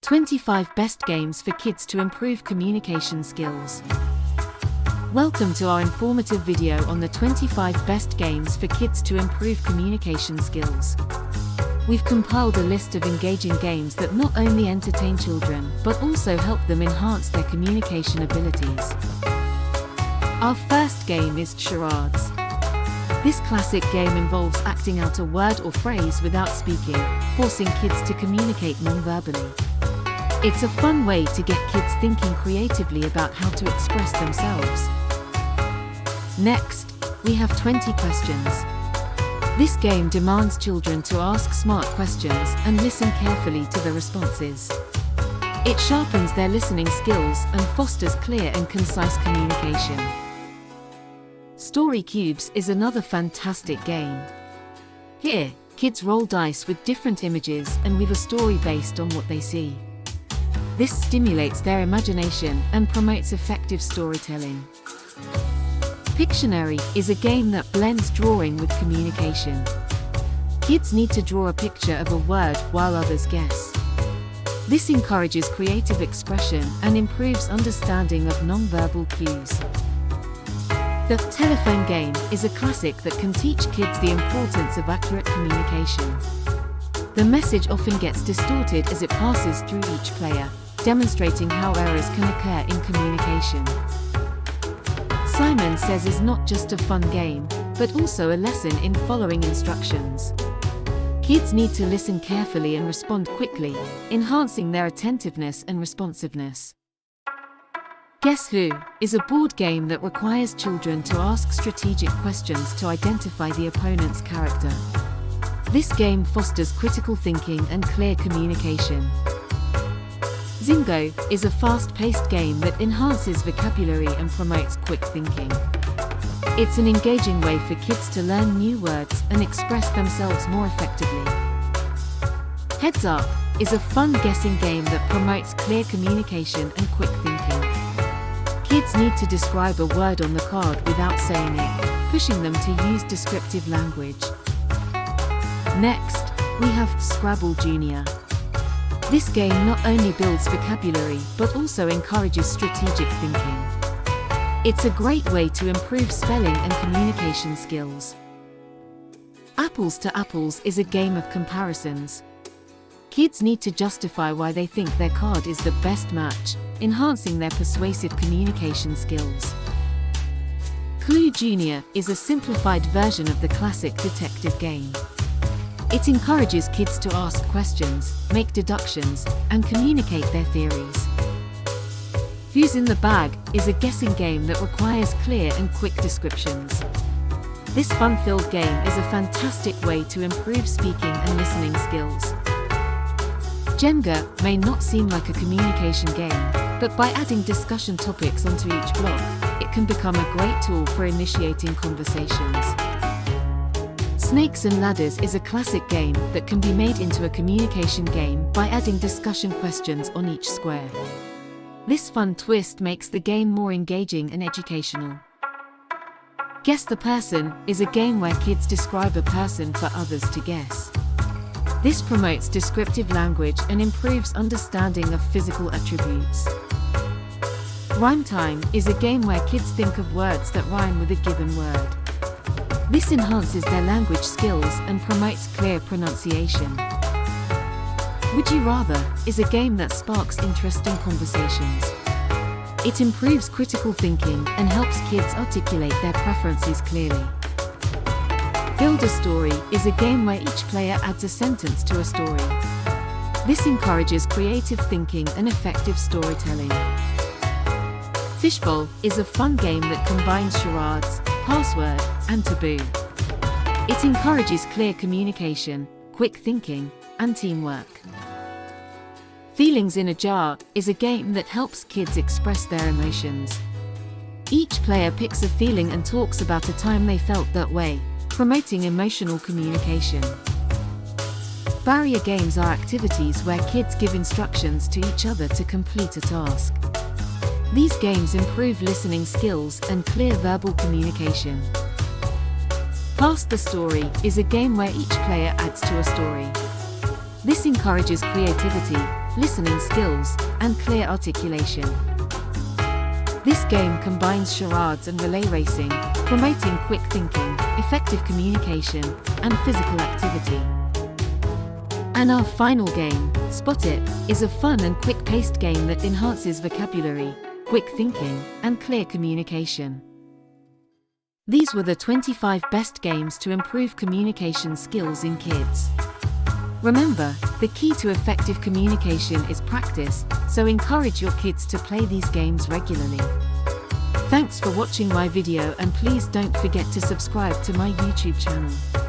25 Best Games for Kids to Improve Communication Skills. Welcome to our informative video on the 25 best games for kids to improve communication skills. We've compiled a list of engaging games that not only entertain children, but also help them enhance their communication abilities. Our first game is Charades. This classic game involves acting out a word or phrase without speaking, forcing kids to communicate non-verbally. It's a fun way to get kids thinking creatively about how to express themselves. Next, we have 20 questions. This game demands children to ask smart questions and listen carefully to the responses. It sharpens their listening skills and fosters clear and concise communication. Story Cubes is another fantastic game. Here, kids roll dice with different images and weave a story based on what they see. This stimulates their imagination and promotes effective storytelling. Pictionary is a game that blends drawing with communication. Kids need to draw a picture of a word while others guess. This encourages creative expression and improves understanding of non-verbal cues. The telephone game is a classic that can teach kids the importance of accurate communication. The message often gets distorted as it passes through each player, demonstrating how errors can occur in communication. Simon Says is not just a fun game, but also a lesson in following instructions. Kids need to listen carefully and respond quickly, enhancing their attentiveness and responsiveness. Guess Who is a board game that requires children to ask strategic questions to identify the opponent's character. This game fosters critical thinking and clear communication. Zingo is a fast-paced game that enhances vocabulary and promotes quick thinking. It's an engaging way for kids to learn new words and express themselves more effectively. Heads Up is a fun guessing game that promotes clear communication and quick thinking. Kids need to describe a word on the card without saying it, pushing them to use descriptive language. Next, we have Scrabble Junior. This game not only builds vocabulary but also encourages strategic thinking. It's a great way to improve spelling and communication skills. Apples to Apples is a game of comparisons. Kids need to justify why they think their card is the best match, enhancing their persuasive communication skills. Clue Junior is a simplified version of the classic detective game. It encourages kids to ask questions, make deductions, and communicate their theories. Who's in the Bag is a guessing game that requires clear and quick descriptions. This fun-filled game is a fantastic way to improve speaking and listening skills. Jenga may not seem like a communication game, but by adding discussion topics onto each block, it can become a great tool for initiating conversations. Snakes and Ladders is a classic game that can be made into a communication game by adding discussion questions on each square. This fun twist makes the game more engaging and educational. Guess the Person is a game where kids describe a person for others to guess. This promotes descriptive language and improves understanding of physical attributes. Rhyme Time is a game where kids think of words that rhyme with a given word. This enhances their language skills and promotes clear pronunciation. Would You Rather is a game that sparks interesting conversations. It improves critical thinking and helps kids articulate their preferences clearly. Build a Story is a game where each player adds a sentence to a story. This encourages creative thinking and effective storytelling. Fishbowl is a fun game that combines charades, password, and taboo. It encourages clear communication, quick thinking, and teamwork. Feelings in a Jar is a game that helps kids express their emotions. Each player picks a feeling and talks about a time they felt that way, promoting emotional communication. Barrier games are activities where kids give instructions to each other to complete a task. These games improve listening skills and clear verbal communication. Pass the Story is a game where each player adds to a story. This encourages creativity, listening skills, and clear articulation. This game combines charades and relay racing, promoting quick thinking, effective communication, and physical activity. And our final game, Spot It, is a fun and quick-paced game that enhances vocabulary, quick thinking, and clear communication. These were the 25 best games to improve communication skills in kids. Remember, the key to effective communication is practice, so encourage your kids to play these games regularly. Thanks for watching my video, and please don't forget to subscribe to my YouTube channel.